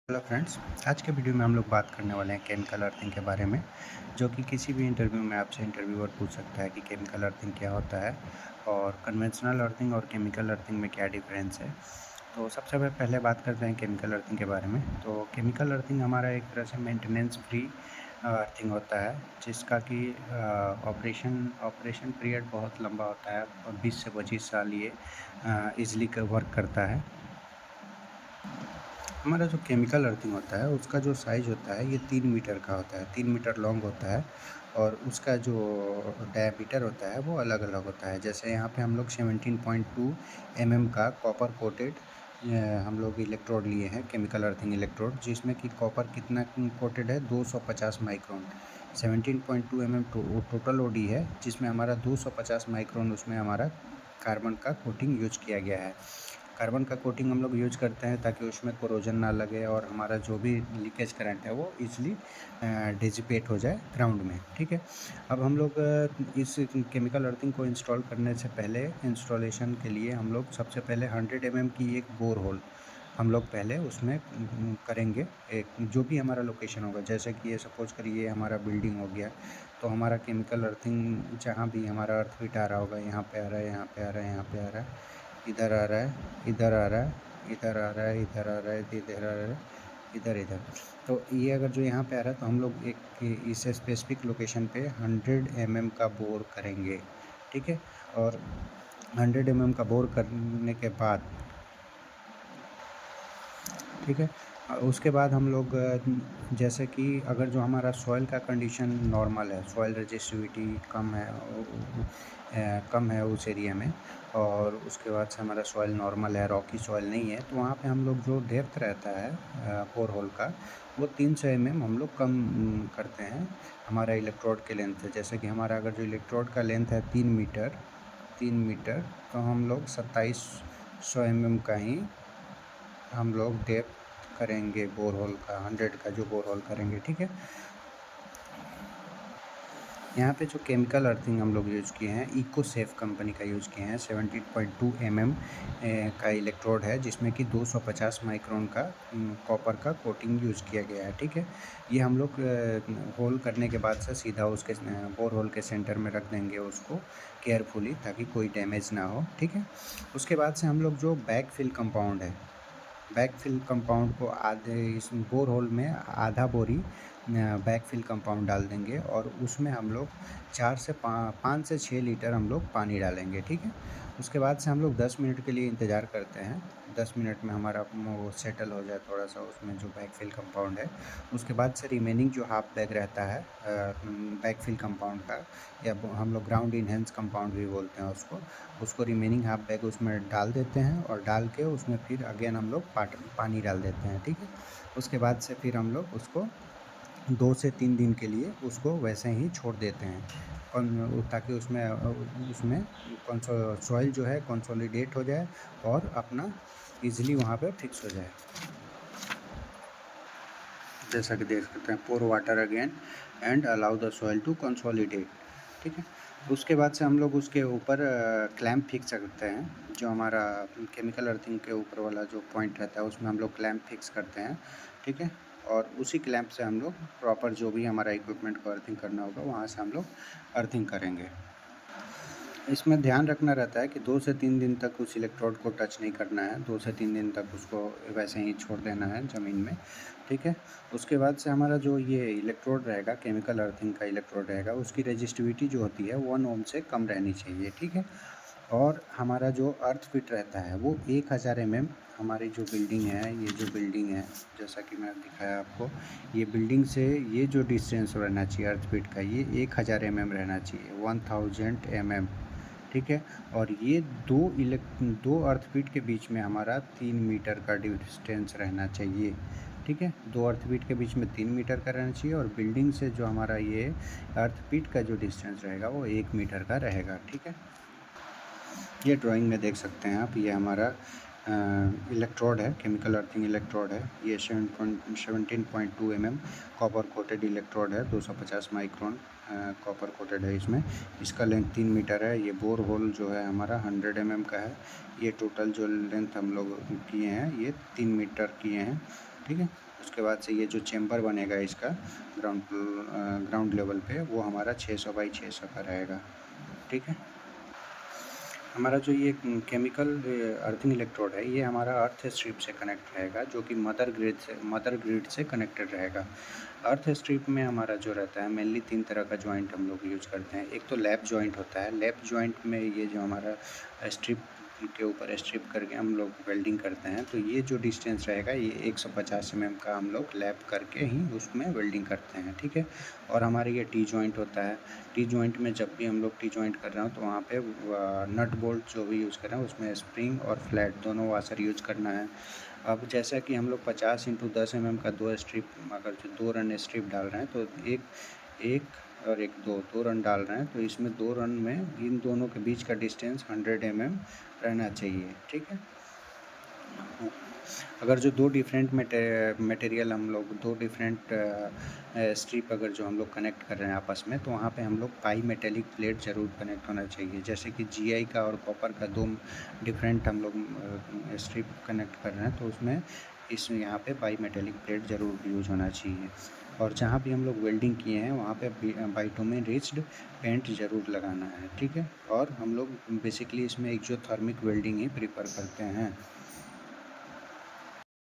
Hello friends, आज के video में हम लोग बात करने वाले हैं केमिकल अर्थिंग के बारे में, जो कि किसी भी इंटरव्यू में आपसे इंटरव्यूअर पूछ सकता है कि केमिकल अर्थिंग क्या होता है और कन्वेंशनल अर्थिंग और केमिकल अर्थिंग में क्या डिफरेंस है। तो सबसे पहले बात करते हैं केमिकल अर्थिंग के बारे में। तो केमिकल अर्थिंग हमारा एक तरह से मेंटेनेंस फ्री अर्थिंग होता है, जिसका कि ऑपरेशन पीरियड बहुत लंबा होता है और 20 से 25 साल ये ईज़िली वर्क करता है। हमारा जो केमिकल अर्थिंग होता है उसका जो साइज़ होता है ये 3 मीटर का होता है, 3 मीटर लॉन्ग होता है और उसका जो डायमीटर होता है वो अलग-अलग होता है। जैसे यहाँ पे हम लोग 17.2 का कॉपर कोटेड हम लोग इलेक्ट्रोड लिए हैं, केमिकल अर्थिंग इलेक्ट्रोड, जिसमें कि कॉपर कितना कोटेड है 250 माइक्रोन। 17.2 टोटल ओडी है, जिसमें हमारा 250 माइक्रोन उसमें हमारा कार्बन का कोटिंग यूज़ किया गया है। कार्बन का कोटिंग हम लोग यूज करते हैं ताकि उसमें कोरोजन ना लगे और हमारा जो भी लीकेज करंट है वो ईज़िली डिसिपेट हो जाए ग्राउंड में, ठीक है। अब हम लोग इस केमिकल अर्थिंग को इंस्टॉल करने से पहले इंस्टॉलेशन के लिए हम लोग सबसे पहले 100 की एक बोर होल हम लोग पहले उसमें करेंगे। एक जो भी हमारा लोकेशन होगा, जैसे कि ये सपोज करिए हमारा बिल्डिंग हो गया, तो हमारा केमिकल अर्थिंग जहाँ भी हमारा अर्थक्वेक आ रहा होगा, यहाँ पे आ रहा है, यहाँ पे आ रहा है, यहाँ पे आ रहा है, इधर आ रहा है, इधर आ रहा है, इधर आ रहा है, इधर आ रहा है, इधर आ रहा है, इधर इधर। तो ये अगर जो यहाँ पे आ रहा है तो हम लोग एक इस स्पेसिफिक लोकेशन पे 100 का बोर करेंगे, ठीक है। और 100 का बोर करने के बाद, ठीक है, उसके बाद हम लोग जैसे कि अगर जो हमारा सॉइल का कंडीशन नॉर्मल है, सॉइल रजिस्टिविटी कम है उस एरिया में, और उसके बाद से हमारा सॉइल नॉर्मल है, रॉकी सॉइल नहीं है, तो वहाँ पे हम लोग जो डेप्थ रहता है बोरहोल का, वो 300 हम लोग कम करते हैं हमारा इलेक्ट्रोड के लेंथ से। जैसे कि हमारा अगर जो इलेक्ट्रोड का लेंथ है 3 मीटर, तो हम लोग 2700 का ही हम लोग डेप्थ करेंगे बोरहोल का, 100 का जो बोरहोल करेंगे, ठीक है। यहाँ पे जो केमिकल अर्थिंग हम लोग यूज़ किए हैं, इकोसेफ कंपनी का यूज़ किए हैं। 17.2 का इलेक्ट्रोड है, जिसमें कि 250 माइक्रोन का कॉपर का कोटिंग यूज़ किया गया है, ठीक है। ये हम लोग होल करने के बाद से सीधा उसके बोर होल के सेंटर में रख देंगे उसको केयरफुली, ताकि कोई डैमेज ना हो, ठीक है। उसके बाद से हम लोग जो बैकफिल कंपाउंड है, बैकफिल कंपाउंड को आधे इस बोर होल में आधा बोरी बैकफिल कंपाउंड डाल देंगे और उसमें हम लोग 5 से 6 लीटर हम लोग पानी डालेंगे, ठीक है। उसके बाद से हम लोग 10 मिनट के लिए इंतज़ार करते हैं। 10 मिनट में हमारा वो सेटल हो जाए थोड़ा सा उसमें जो बैकफिल कंपाउंड है। उसके बाद से रिमेनिंग जो हाफ बैग रहता है बैकफिल कंपाउंड का, या हम लोग ग्राउंड इनहेंस कंपाउंड भी बोलते हैं उसको रिमेनिंग हाफ बैग उसमें डाल देते हैं और डाल के उसमें फिर अगेन हम लोग पानी डाल देते हैं, ठीक है। उसके बाद से फिर हम लोग उसको 2 से 3 दिन के लिए उसको वैसे ही छोड़ देते हैं, ताकि उसमें सॉइल जो है कंसोलिडेट हो जाए और अपना ईज़िली वहाँ पे फिक्स हो जाए। जैसा कि देख सकते हैं, pour water again and allow the soil to consolidate, ठीक है। उसके बाद से हम लोग उसके ऊपर क्लैंप फिक्स करते हैं। जो हमारा केमिकल अर्थिंग के ऊपर वाला जो पॉइंट रहता है उसमें हम लोग क्लैंप फिक्स करते हैं, ठीक है। और उसी क्लैंप से हम लोग प्रॉपर जो भी हमारा इक्विपमेंट को अर्थिंग करना होगा वहाँ से हम लोग अर्थिंग करेंगे। इसमें ध्यान रखना रहता है कि 2 से 3 दिन तक उस इलेक्ट्रोड को टच नहीं करना है, 2 से 3 दिन तक उसको वैसे ही छोड़ देना है ज़मीन में, ठीक है। उसके बाद से हमारा जो ये इलेक्ट्रोड रहेगा, केमिकल अर्थिंग का इलेक्ट्रोड रहेगा, उसकी रजिस्टिविटी जो होती है 1 ओम से कम रहनी चाहिए, ठीक है। और हमारा जो अर्थ फिट रहता है वो 1000 हमारी जो बिल्डिंग है, ये जो बिल्डिंग है, जैसा कि मैंने दिखाया आपको, ये बिल्डिंग से ये जो डिस्टेंस रहना चाहिए अर्थ फिट का, ये 1000 रहना चाहिए, 1000 ठीक है। और ये दो अर्थक्वेक के बीच में हमारा 3 मीटर का डिस्टेंस रहना चाहिए, ठीक है। 2 अर्थक्वेक के बीच में 3 मीटर का रहना चाहिए और बिल्डिंग से जो हमारा ये अर्थक्वेक का जो डिस्टेंस रहेगा वो 1 मीटर का रहेगा, ठीक है। ये ड्राइंग में देख सकते हैं आप, ये हमारा इलेक्ट्रोड है, केमिकल अर्थिंग इलेक्ट्रोड है। ये 17.2 कॉपर कोटेड इलेक्ट्रोड है, 250 माइक्रोन कॉपर कोटेड है इसमें। इसका लेंथ 3 मीटर है। ये बोर होल जो है हमारा 100 का है। ये टोटल जो लेंथ हम लोग किए हैं ये 3 मीटर किए हैं, ठीक है। उसके बाद से ये जो चेम्बर बनेगा इसका ग्राउंड लेवल पे, वो हमारा 600 बाई 600 का रहेगा। ठीक है। हमारा जो ये केमिकल अर्थिंग इलेक्ट्रोड है, ये हमारा अर्थ स्ट्रिप से कनेक्ट रहेगा, जो कि मदर ग्रिड से कनेक्टेड रहेगा। अर्थ स्ट्रिप में हमारा जो रहता है मेनली 3 तरह का जॉइंट हम लोग यूज करते हैं। एक तो लैप जॉइंट होता है। लैप जॉइंट में ये जो हमारा स्ट्रिप के ऊपर स्ट्रिप करके हम लोग वेल्डिंग करते हैं, तो ये जो डिस्टेंस रहेगा ये 150 mm का हम लोग लैप करके ही उसमें वेल्डिंग करते हैं। ठीक है। और हमारे ये टी जॉइंट होता है। टी जॉइंट में जब भी हम लोग टी जॉइंट कर रहे हो तो वहाँ पे नट बोल्ट जो भी यूज़ कर रहे हैं उसमें स्प्रिंग और फ्लैट दोनों वाशर यूज करना है। अब जैसा कि हम लोग 50 × 10 mm का 2 स्ट्रिप, अगर जो 2 रन स्ट्रिप डाल रहे हैं तो एक और एक दो रन डाल रहे हैं, तो इसमें 2 रन में इन दोनों के बीच का डिस्टेंस 100 mm रहना चाहिए। ठीक है। अगर जो दो डिफरेंट मटेरियल हम लोग, दो डिफरेंट स्ट्रिप अगर जो हम लोग कनेक्ट कर रहे हैं आपस में, तो वहाँ पे हम लोग पाई मेटेलिक प्लेट ज़रूर कनेक्ट होना चाहिए। जैसे कि जीआई का और कॉपर का दो डिफरेंट हम लोग स्ट्रिप कनेक्ट कर रहे हैं, तो उसमें यहाँ पे बाई मेटेलिक प्लेट ज़रूर यूज होना चाहिए। और जहाँ भी हम लोग वेल्डिंग किए हैं वहाँ पे बाइटुमेन रिच्ड पेंट ज़रूर लगाना है। ठीक है। और हम लोग बेसिकली इसमें एक्ज़ोथर्मिक वेल्डिंग ही प्रीफर करते हैं।